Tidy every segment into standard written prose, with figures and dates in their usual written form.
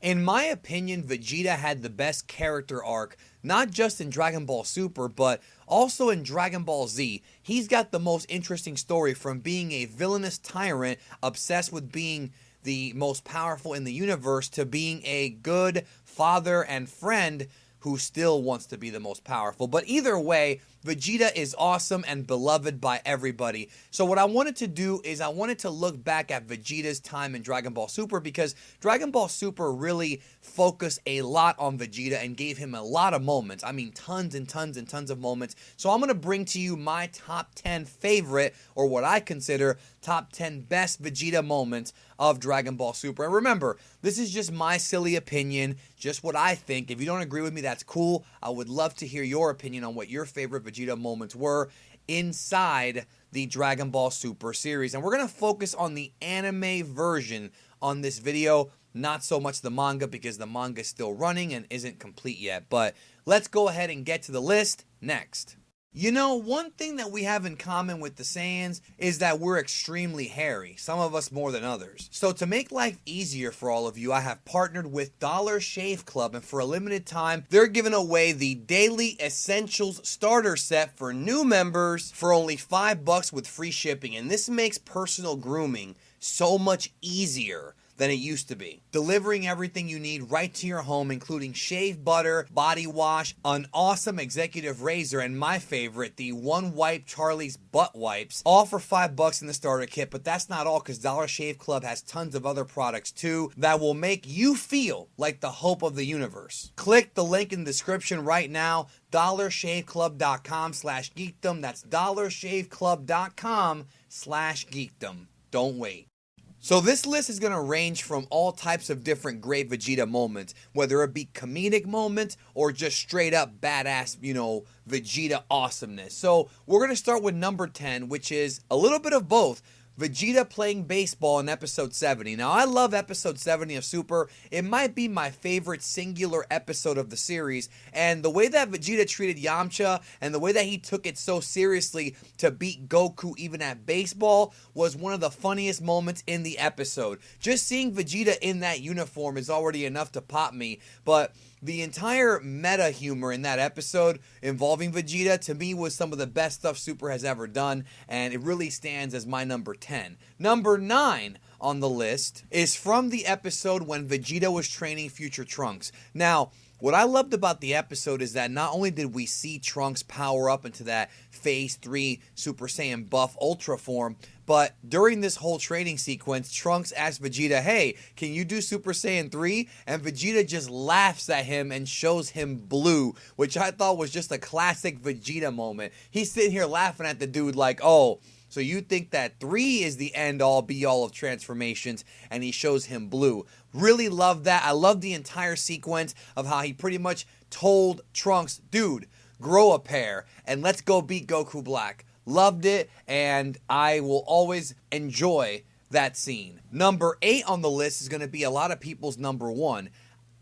In my opinion, Vegeta had the best character arc, not just in Dragon Ball Super, but also in Dragon Ball Z. He's got the most interesting story, from being a villainous tyrant obsessed with being the most powerful in the universe to being a good father and friend who still wants to be the most powerful. But either way, Vegeta is awesome and beloved by everybody. So what I wanted to do is I wanted to look back at Vegeta's time in Dragon Ball Super, because Dragon Ball Super really focused a lot on Vegeta and gave him a lot of moments. I mean, tons and tons and tons of moments. So I'm going to bring to you my top 10 favorite, or what I consider top 10 best Vegeta moments of Dragon Ball Super. And remember, this is just my silly opinion, just what I think. If you don't agree with me, that's cool. I would love to hear your opinion on what your favorite Vegeta moments were inside the Dragon Ball Super series. And we're going to focus on the anime version on this video, not so much the manga, because the manga is still running and isn't complete yet. But let's go ahead and get to the list next. You know, one thing that we have in common with the Saiyans is that we're extremely hairy, some of us more than others. So to make life easier for all of you, I have partnered with Dollar Shave Club, and for a limited time, they're giving away the Daily Essentials Starter Set for new members for only $5 with free shipping, and this makes personal grooming so much easier than it used to be. Delivering everything you need right to your home, including shave butter, body wash, an awesome executive razor, and my favorite, the One Wipe Charlie's Butt Wipes, all for $5 in the starter kit. But that's not all, because Dollar Shave Club has tons of other products too that will make you feel like the hope of the universe. Click the link in the description right now, dollarshaveclub.com/geekdom. That's dollarshaveclub.com/geekdom. Don't wait. So this list is going to range from all types of different great Vegeta moments, whether it be comedic moments or just straight up badass, Vegeta awesomeness. So we're going to start with number 10, which is a little bit of both. Vegeta playing baseball in episode 70. Now, I love episode 70 of Super. It might be my favorite singular episode of the series, and the way that Vegeta treated Yamcha and the way that he took it so seriously to beat Goku even at baseball was one of the funniest moments in the episode. Just seeing Vegeta in that uniform is already enough to pop me, but the entire meta humor in that episode involving Vegeta, to me, was some of the best stuff Super has ever done, and it really stands as my number 10. Number 9 on the list is from the episode when Vegeta was training future Trunks. Now, what I loved about the episode is that not only did we see Trunks power up into that Phase 3 Super Saiyan buff Ultra form, but during this whole training sequence, Trunks asked Vegeta, hey, can you do Super Saiyan 3? And Vegeta just laughs at him and shows him blue, which I thought was just a classic Vegeta moment. He's sitting here laughing at the dude like, oh, so you think that 3 is the end-all, be-all of transformations, and he shows him blue. Really love that. I love the entire sequence of how he pretty much told Trunks, dude, grow a pair, and let's go beat Goku Black. Loved it, and I will always enjoy that scene. Number 8 on the list is going to be a lot of people's number 1.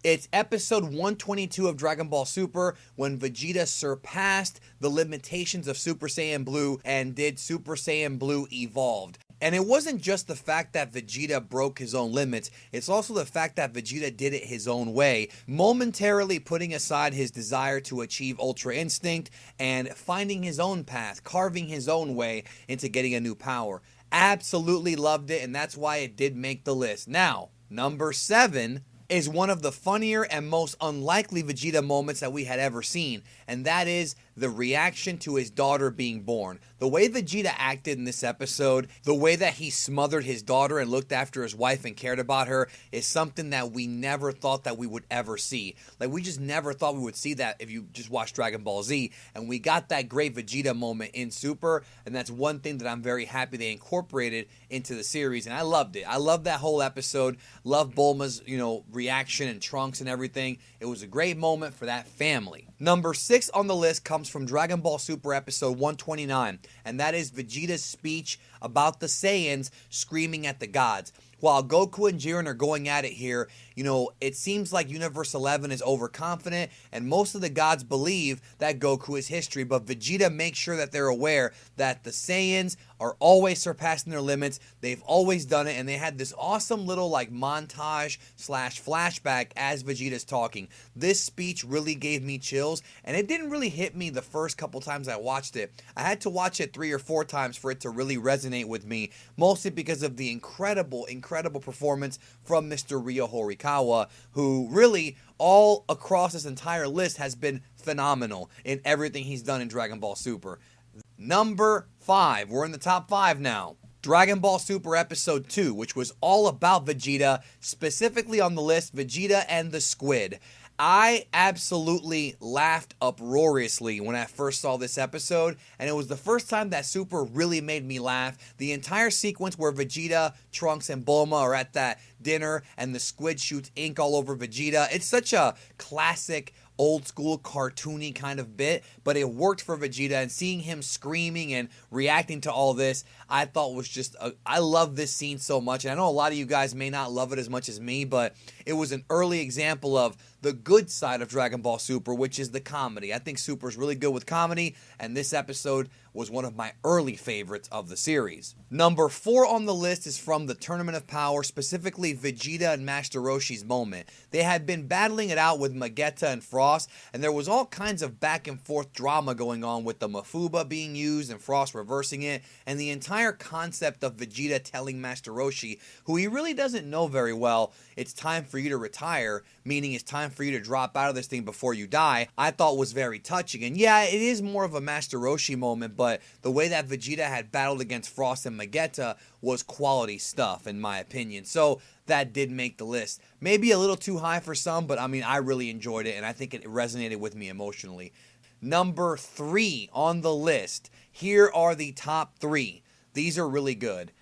It's episode 122 of Dragon Ball Super, when Vegeta surpassed the limitations of Super Saiyan Blue and did Super Saiyan Blue Evolved. And it wasn't just the fact that Vegeta broke his own limits, it's also the fact that Vegeta did it his own way, momentarily putting aside his desire to achieve Ultra Instinct and finding his own path, carving his own way into getting a new power. Absolutely loved it, and that's why it did make the list. Now, number 7 is one of the funnier and most unlikely Vegeta moments that we had ever seen, and that is the reaction to his daughter being born. The way Vegeta acted in this episode, the way that he smothered his daughter and looked after his wife and cared about her, is something that we never thought that we would ever see. Like, we just never thought we would see that if you just watched Dragon Ball Z, and we got that great Vegeta moment in Super, and that's one thing that I'm very happy they incorporated into the series, and I loved it. I loved that whole episode. Loved Bulma's, reaction and Trunks and everything. It was a great moment for that family. Number 6 on the list comes from Dragon Ball Super episode 129, and that is Vegeta's speech about the Saiyans screaming at the gods. While Goku and Jiren are going at it here, it seems like Universe 11 is overconfident, and most of the gods believe that Goku is history, but Vegeta makes sure that they're aware that the Saiyans are always surpassing their limits. They've always done it, and they had this awesome little like montage slash flashback as Vegeta's talking. This speech really gave me chills, and it didn't really hit me the first couple times I watched it. I had to watch it 3 or 4 times for it to really resonate with me, mostly because of the incredible performance from Mr. Ryo Horikawa, who really all across this entire list has been phenomenal in everything he's done in Dragon Ball Super. Number 5. We're in the top 5 now. Dragon Ball Super Episode 2, which was all about Vegeta, specifically on the list, Vegeta and the Squid. I absolutely laughed uproariously when I first saw this episode, and it was the first time that Super really made me laugh. The entire sequence where Vegeta, Trunks, and Bulma are at that dinner and the Squid shoots ink all over Vegeta. It's such a classic, old school, cartoony kind of bit, but it worked for Vegeta, and seeing him screaming and reacting to all this, I thought was just, I love this scene so much, and I know a lot of you guys may not love it as much as me, but it was an early example of the good side of Dragon Ball Super, which is the comedy. I think Super is really good with comedy, and this episode was one of my early favorites of the series. Number 4 on the list is from the Tournament of Power, specifically Vegeta and Master Roshi's moment. They had been battling it out with Vegeta and Frost, and there was all kinds of back and forth drama going on with the Mafuba being used and Frost reversing it, and the entire concept of Vegeta telling Master Roshi, who he really doesn't know very well, it's time for you to retire, meaning it's time for you to drop out of this thing before you die, I thought was very touching. And yeah, it is more of a Master Roshi moment, but the way that Vegeta had battled against Frost and Vegeta was quality stuff, in my opinion. So that did make the list. Maybe a little too high for some, but I mean, I really enjoyed it, and I think it resonated with me emotionally. Number 3 on the list. Here are the top 3. These are really good.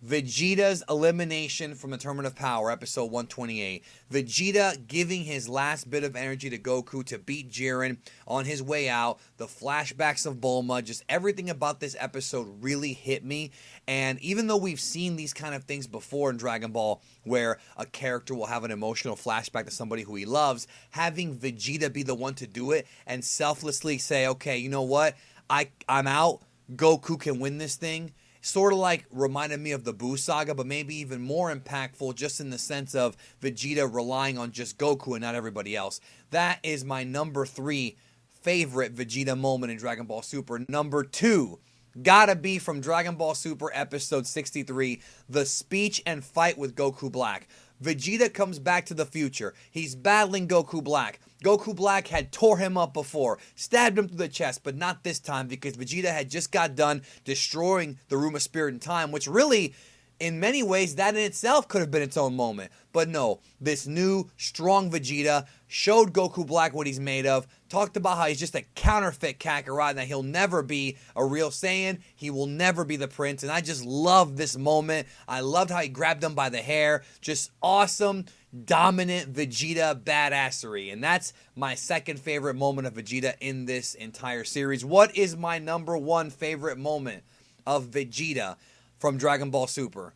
Vegeta's elimination from the Tournament of Power, episode 128. Vegeta giving his last bit of energy to Goku to beat Jiren on his way out. The flashbacks of Bulma, just everything about this episode really hit me. And even though we've seen these kind of things before in Dragon Ball, where a character will have an emotional flashback to somebody who he loves, having Vegeta be the one to do it and selflessly say, okay, you know what? I'm out. Goku can win this thing. Sort of like reminded me of the Buu Saga, but maybe even more impactful just in the sense of Vegeta relying on just Goku and not everybody else. That is my number 3 favorite Vegeta moment in Dragon Ball Super. Number 2, gotta be from Dragon Ball Super episode 63, the speech and fight with Goku Black. Vegeta comes back to the future. He's battling Goku Black. Goku Black had tore him up before, stabbed him through the chest, but not this time because Vegeta had just got done destroying the Room of Spirit and Time, which really, in many ways, that in itself could have been its own moment. But no, this new, strong Vegeta showed Goku Black what he's made of, talked about how he's just a counterfeit Kakarot and that he'll never be a real Saiyan, he will never be the prince, and I just love this moment. I loved how he grabbed him by the hair, just awesome, dominant Vegeta badassery, and that's my second favorite moment of Vegeta in this entire series. What is my number 1 favorite moment of Vegeta from Dragon Ball Super?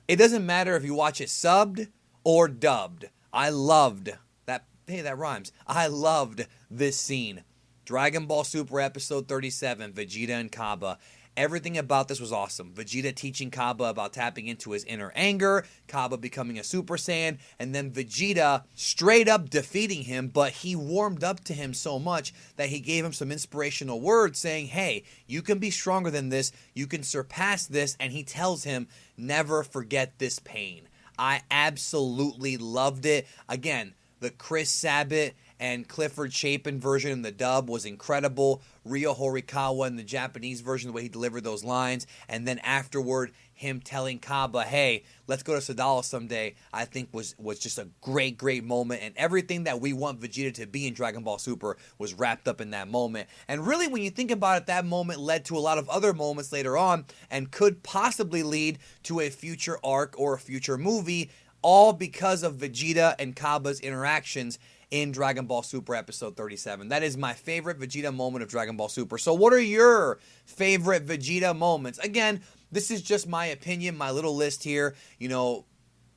It doesn't matter if you watch it subbed or dubbed. I loved that. Hey, that rhymes. I loved this scene. Dragon Ball Super episode 37, Vegeta and Kaba. Everything about this was awesome. Vegeta teaching Kaba about tapping into his inner anger, Kaba becoming a Super Saiyan, and then Vegeta straight up defeating him, but he warmed up to him so much that he gave him some inspirational words saying, hey, you can be stronger than this, you can surpass this, and he tells him, never forget this pain. I absolutely loved it. Again, the Chris Sabat and Clifford Chapin version in the dub was incredible. Ryo Horikawa in the Japanese version, the way he delivered those lines. And then afterward, him telling Kaba, hey, let's go to Sadala someday, I think was just a great moment. And everything that we want Vegeta to be in Dragon Ball Super was wrapped up in that moment. And really, when you think about it, that moment led to a lot of other moments later on and could possibly lead to a future arc or a future movie, all because of Vegeta and Kaba's interactions in Dragon Ball Super episode 37. That is my favorite Vegeta moment of Dragon Ball Super. So what are your favorite Vegeta moments? Again, this is just my opinion, my little list here. You know,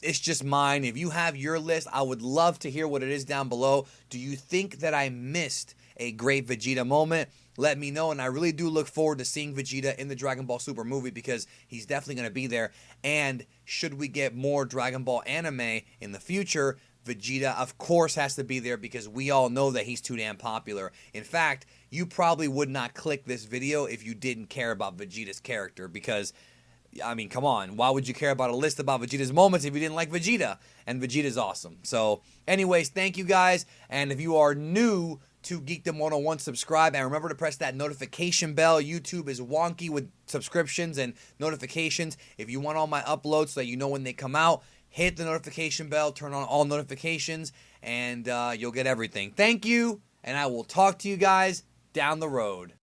it's just mine. If you have your list, I would love to hear what it is down below. Do you think that I missed a great Vegeta moment? Let me know, and I really do look forward to seeing Vegeta in the Dragon Ball Super movie because he's definitely going to be there. And should we get more Dragon Ball anime in the future, Vegeta, of course, has to be there because we all know that he's too damn popular. In fact, you probably would not click this video if you didn't care about Vegeta's character because, I mean, come on. Why would you care about a list about Vegeta's moments if you didn't like Vegeta? And Vegeta's awesome. So, anyways, thank you guys. And if you are new to Geekdom 101, subscribe. And remember to press that notification bell. YouTube is wonky with subscriptions and notifications. If you want all my uploads so that you know when they come out, hit the notification bell, turn on all notifications, and you'll get everything. Thank you, and I will talk to you guys down the road.